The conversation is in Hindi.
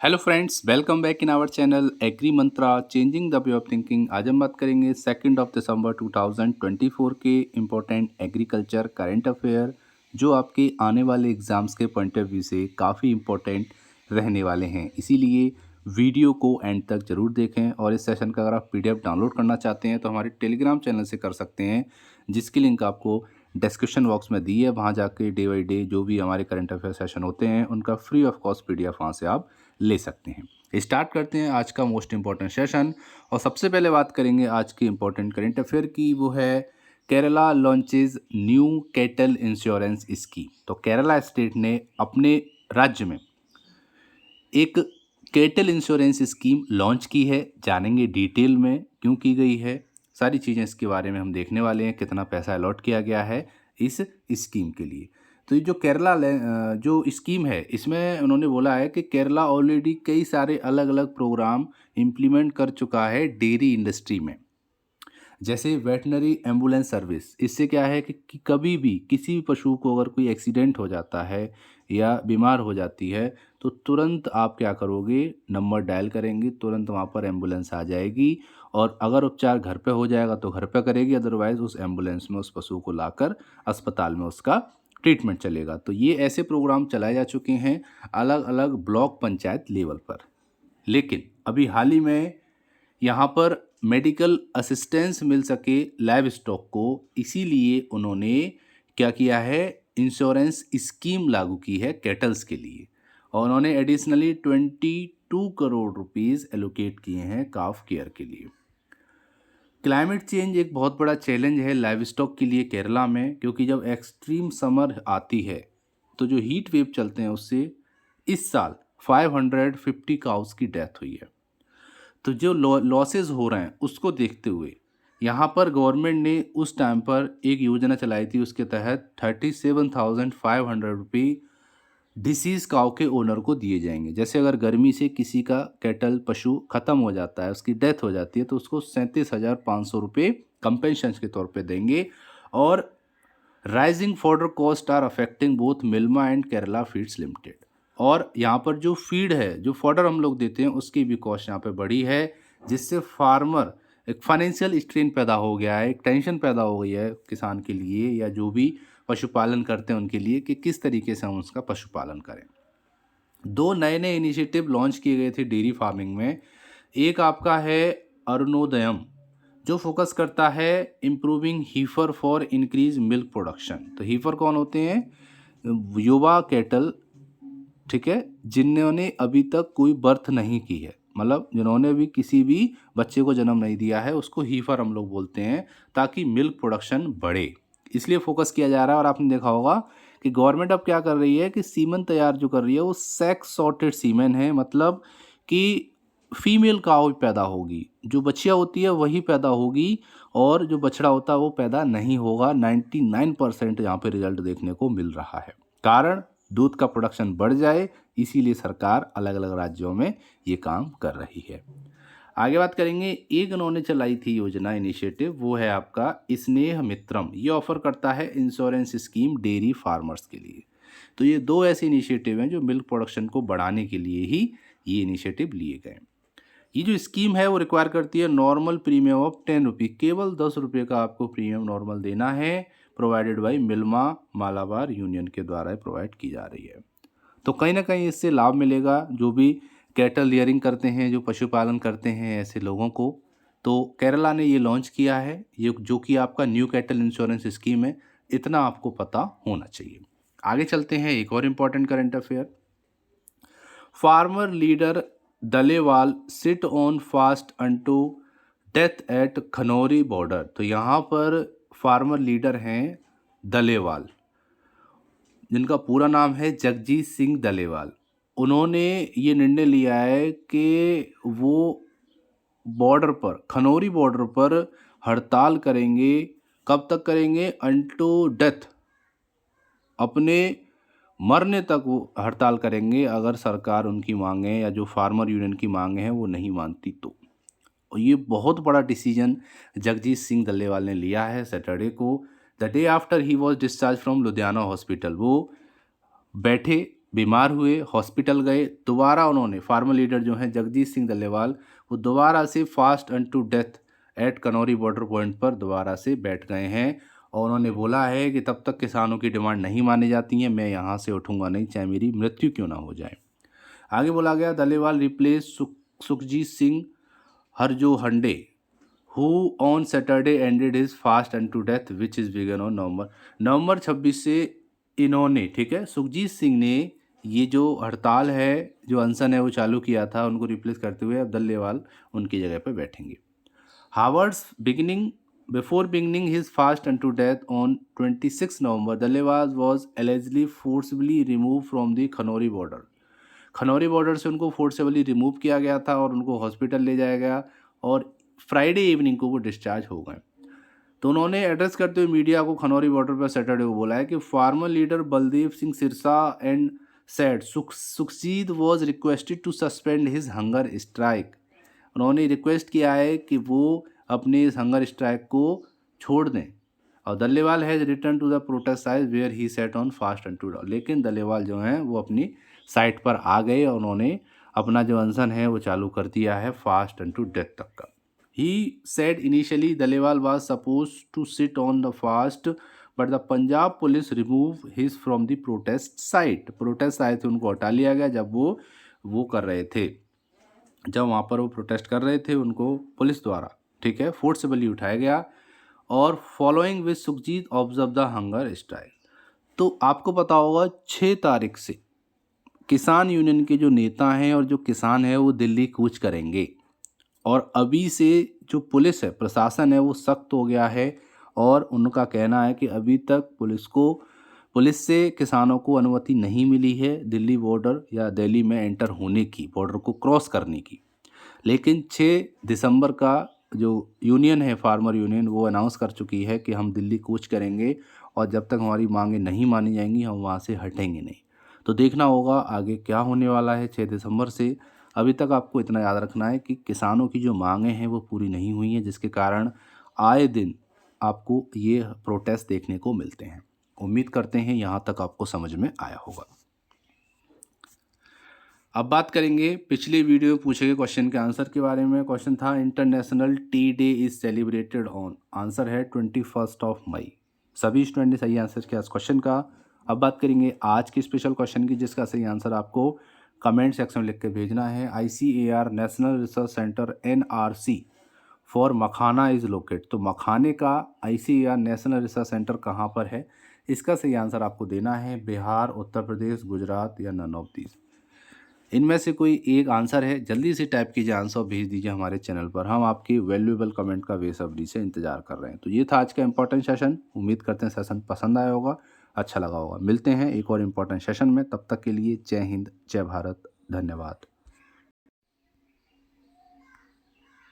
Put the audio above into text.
Hello friends, welcome back in our channel Agri Mantra changing the way of thinking. आज हम बात करेंगे 2 दिसंबर 2024 के इम्पोर्टेंट एग्रीकल्चर करंट अफेयर जो आपके आने वाले एग्जाम्स के पॉइंट ऑफ व्यू से काफ़ी इम्पोर्टेंट रहने वाले हैं। इसीलिए वीडियो को एंड तक ज़रूर देखें और इस सेशन का अगर आप पीडीएफ डाउनलोड करना चाहते हैं तो हमारे टेलीग्राम चैनल से कर सकते हैं, जिसकी लिंक आपको डिस्क्रिप्शन बॉक्स में दी है। वहाँ जाके डे बाई डे जो भी हमारे करंट अफेयर सेशन होते हैं उनका फ्री ऑफ कॉस्ट पीडीएफ वहाँ से आप ले सकते हैं। स्टार्ट करते हैं आज का मोस्ट इम्पॉर्टेंट सेशन और सबसे पहले बात करेंगे आज की इम्पोर्टेंट करंट अफेयर की। वो है Kerala launches new cattle insurance scheme. तो केरला स्टेट ने अपने राज्य में एक कैटल इंश्योरेंस स्कीम लॉन्च की है। जानेंगे डिटेल में क्यों की गई है, सारी चीज़ें इसके बारे में हम देखने वाले हैं। कितना पैसा अलॉट किया गया है इस स्कीम के लिए। तो ये जो जो स्कीम है इसमें उन्होंने बोला है कि केरला ऑलरेडी कई सारे अलग अलग प्रोग्राम इम्प्लीमेंट कर चुका है डेयरी इंडस्ट्री में, जैसे वेटनरी एम्बुलेंस सर्विस। इससे क्या है कि कभी भी किसी भी पशु को अगर कोई एक्सीडेंट हो जाता है या बीमार हो जाती है तो तुरंत आप क्या करोगे, नंबर डायल करेंगे, तुरंत वहाँ पर एम्बुलेंस आ जाएगी और अगर उपचार घर पे हो जाएगा तो घर पे करेगी, अदरवाइज़ उस एम्बुलेंस में उस पशु को लाकर अस्पताल में उसका ट्रीटमेंट चलेगा। तो ये ऐसे प्रोग्राम चलाए जा चुके हैं अलग अलग ब्लॉक पंचायत लेवल पर। लेकिन अभी हाल ही में यहाँ पर मेडिकल असिस्टेंस मिल सके लाइव स्टॉक को, इसीलिए उन्होंने क्या किया है, इंश्योरेंस स्कीम लागू की है कैटल्स के लिए और उन्होंने एडिशनली 22 करोड़ रुपीस एलोकेट किए हैं काफ केयर के लिए। क्लाइमेट चेंज एक बहुत बड़ा चैलेंज है लाइव स्टॉक के लिए केरला में, क्योंकि जब एक्सट्रीम समर आती है तो जो हीट वेव चलते हैं उससे इस साल 550 काउस की डेथ हुई है। तो जो लॉसेस हो रहे हैं उसको देखते हुए यहाँ पर गवर्नमेंट ने उस टाइम पर एक योजना चलाई थी। उसके तहत 37,500 रुपये डिसीज काउ के ओनर को दिए जाएंगे। जैसे अगर गर्मी से किसी का कैटल पशु खत्म हो जाता है, उसकी डेथ हो जाती है, तो उसको 37,500 रुपये कंपेंसेशन के तौर पे देंगे। और rising fodder cost are affecting both Milma and Kerala feeds limited. और यहाँ पर जो फीड है, जो फॉडर हम लोग देते हैं, उसकी भी कॉस्ट यहाँ पे बढ़ी है, जिससे फार्मर एक फाइनेंशियल स्ट्रेन पैदा हो गया है, एक टेंशन पैदा हो गई है किसान के लिए या जो भी पशुपालन करते हैं उनके लिए कि किस तरीके से हम उसका पशुपालन करें। दो नए नए इनिशिएटिव लॉन्च किए गए थे डेयरी फार्मिंग में। एक आपका है अरुणोदयम, जो फोकस करता है improving हीफर for increase milk production. तो हीफर कौन होते हैं, युवा कैटल, ठीक है, जिन्होंने अभी तक कोई बर्थ नहीं की है, मतलब जिन्होंने भी किसी भी बच्चे को जन्म नहीं दिया है, उसको हीफर हम लोग बोलते हैं, ताकि मिल्क प्रोडक्शन बढ़े, इसलिए फोकस किया जा रहा है। और आपने देखा होगा कि गवर्नमेंट अब क्या कर रही है कि सीमन तैयार जो कर रही है वो सेक्स सॉर्टेड सीमन है, मतलब कि फीमेल काऊ पैदा होगी, जो बच्चियाँ होती है वही पैदा होगी और जो बछड़ा होता है वो पैदा नहीं होगा। 99% यहाँ पे रिजल्ट देखने को मिल रहा है। कारण दूध का प्रोडक्शन बढ़ जाए, इसीलिए सरकार अलग अलग राज्यों में ये काम कर रही है। आगे बात करेंगे, एक उन्होंने चलाई थी योजना इनिशिएटिव, वो है आपका स्नेह मित्रम। ये ऑफर करता है इंश्योरेंस स्कीम डेयरी फार्मर्स के लिए। तो ये दो ऐसे इनिशिएटिव हैं जो मिल्क प्रोडक्शन को बढ़ाने के लिए ही ये इनिशिएटिव लिए गए। ये जो स्कीम है वो रिक्वायर करती है नॉर्मल प्रीमियम ऑफ 10 रुपये, केवल 10 रुपये का आपको प्रीमियम नॉर्मल देना है। Provided by Milma Malabar union के द्वारा प्रोवाइड की जा रही है। तो कहीं ना कहीं इससे लाभ मिलेगा जो भी कैटल रियरिंग करते हैं, जो पशुपालन करते हैं, ऐसे लोगों को। तो केरला ने ये लॉन्च किया है, ये जो कि आपका न्यू कैटल इंश्योरेंस स्कीम है, इतना आपको पता होना चाहिए। आगे चलते हैं, एक और important current affair. Farmer leader Dallewal sit on fast unto death at Khanauri border. तो यहाँ पर फार्मर लीडर हैं दलेवाल, जिनका पूरा नाम है जगजीत सिंह दलेवाल। उन्होंने ये निर्णय लिया है कि वो बॉर्डर पर, खनौरी बॉर्डर पर हड़ताल करेंगे। कब तक करेंगे, अनटू डेथ, अपने मरने तक वो हड़ताल करेंगे अगर सरकार उनकी मांगें या जो फार्मर यूनियन की मांगें हैं वो नहीं मानती तो। और ये बहुत बड़ा डिसीजन जगजीत सिंह डल्लेवाल ने लिया है सैटरडे को, the day after he was discharge from Ludhiana hospital. वो बैठे बीमार हुए, हॉस्पिटल गए, दोबारा उन्होंने फार्मर लीडर जो हैं जगजीत सिंह डल्लेवाल, वो दोबारा से fast unto death at Khanauri border point पर दोबारा से बैठ गए हैं और उन्होंने बोला है कि तब तक किसानों की डिमांड नहीं मानी जाती है, मैं यहाँ से उठूंगा नहीं, चाहे मेरी मृत्यु क्यों ना हो जाए। आगे बोला गया डल्लेवाल रिप्लेस सुखजीत सिंह हरजो हंडे who on Saturday ended his fast unto death which is began on November 26 से इन्होंने, ठीक है, सुखजीत सिंह ने ये जो हड़ताल है, जो अनशन है, वो चालू किया था, उनको रिप्लेस करते हुए अब डल्लेवाल उनकी जगह पर बैठेंगे। Hours before beginning his fast unto death on 26 November Dallewal was eligibly forcibly removed from the Khanauri border. Khanauri border से उनको फोर्सेबली रिमूव किया गया था और उनको हॉस्पिटल ले जाया गया और फ्राइडे इवनिंग को वो डिस्चार्ज हो गए। तो उन्होंने एड्रेस करते हुए मीडिया को खनौरी बॉर्डर पर सैटरडे को बोला है कि farmer leader Baldev Singh Sirsa and said Sukhjeet was requested to suspend his hunger strike. उन्होंने रिक्वेस्ट किया है कि वो अपने इस हंगर स्ट्राइक को छोड़ दें और Dallewal has return to the protest site where he set on fast unto death. लेकिन डल्लेवाल जो हैं वो अपनी साइट पर आ गए और उन्होंने अपना जो अनशन है वो चालू कर दिया है फास्ट अनटू डेथ तक का। He said initially Daliwal was supposed to sit on the fast, but the Punjab police removed his from the protest site. Protest आए थे, उनको हटा लिया गया जब वो कर रहे थे, जब वहाँ पर वो प्रोटेस्ट कर रहे थे उनको पुलिस द्वारा, ठीक है, फोर्सबली उठाया गया। और following with Sukhjeet observe the hunger strike. तो आपको पता होगा 6 तारीख से किसान यूनियन के जो नेता हैं और जो किसान हैं वो दिल्ली कूच करेंगे और अभी से जो पुलिस है, प्रशासन है, वो सख्त हो गया है और उनका कहना है कि अभी तक पुलिस से किसानों को अनुमति नहीं मिली है दिल्ली बॉर्डर या दिल्ली में एंटर होने की, बॉर्डर को क्रॉस करने की। लेकिन 6 दिसंबर का जो यूनियन है, फार्मर यूनियन, वो अनाउंस कर चुकी है कि हम दिल्ली कूच करेंगे और जब तक हमारी मांगें नहीं मानी जाएंगी हम वहाँ से हटेंगे नहीं। तो देखना होगा आगे क्या होने वाला है 6 दिसंबर से। अभी तक आपको इतना याद रखना है कि किसानों की जो मांगें हैं वो पूरी नहीं हुई हैं, जिसके कारण आए दिन आपको ये प्रोटेस्ट देखने को मिलते हैं। उम्मीद करते हैं यहाँ तक आपको समझ में आया होगा। अब बात करेंगे पिछले वीडियो में पूछे गए क्वेश्चन के आंसर के बारे में। क्वेश्चन था international T day is celebrated on, answer है 21 मई। सभी स्टूडेंट ने सही आंसर किया इस क्वेश्चन का। अब बात करेंगे आज के स्पेशल क्वेश्चन की, जिसका सही आंसर आपको कमेंट सेक्शन में लिख के भेजना है। ICAR national research centre NRC for makhana is locate. तो मखाने का ICAR नेशनल रिसर्च सेंटर कहाँ पर है, इसका सही आंसर आपको देना है बिहार, उत्तर प्रदेश, गुजरात या नन ऑफ दीज। इनमें से कोई एक आंसर है, जल्दी से टाइप कीजिए आंसर और भेज दीजिए हमारे चैनल पर। हम आपके वैल्यूएबल कमेंट का बेसब्री से इंतजार कर रहे हैं। तो ये था आज का इंपॉर्टेंट सेशन। उम्मीद करते हैं सेशन पसंद आया होगा, अच्छा लगा होगा। मिलते हैं एक और इम्पॉर्टेंट सेशन में, तब तक के लिए जय हिंद, जय भारत, धन्यवाद।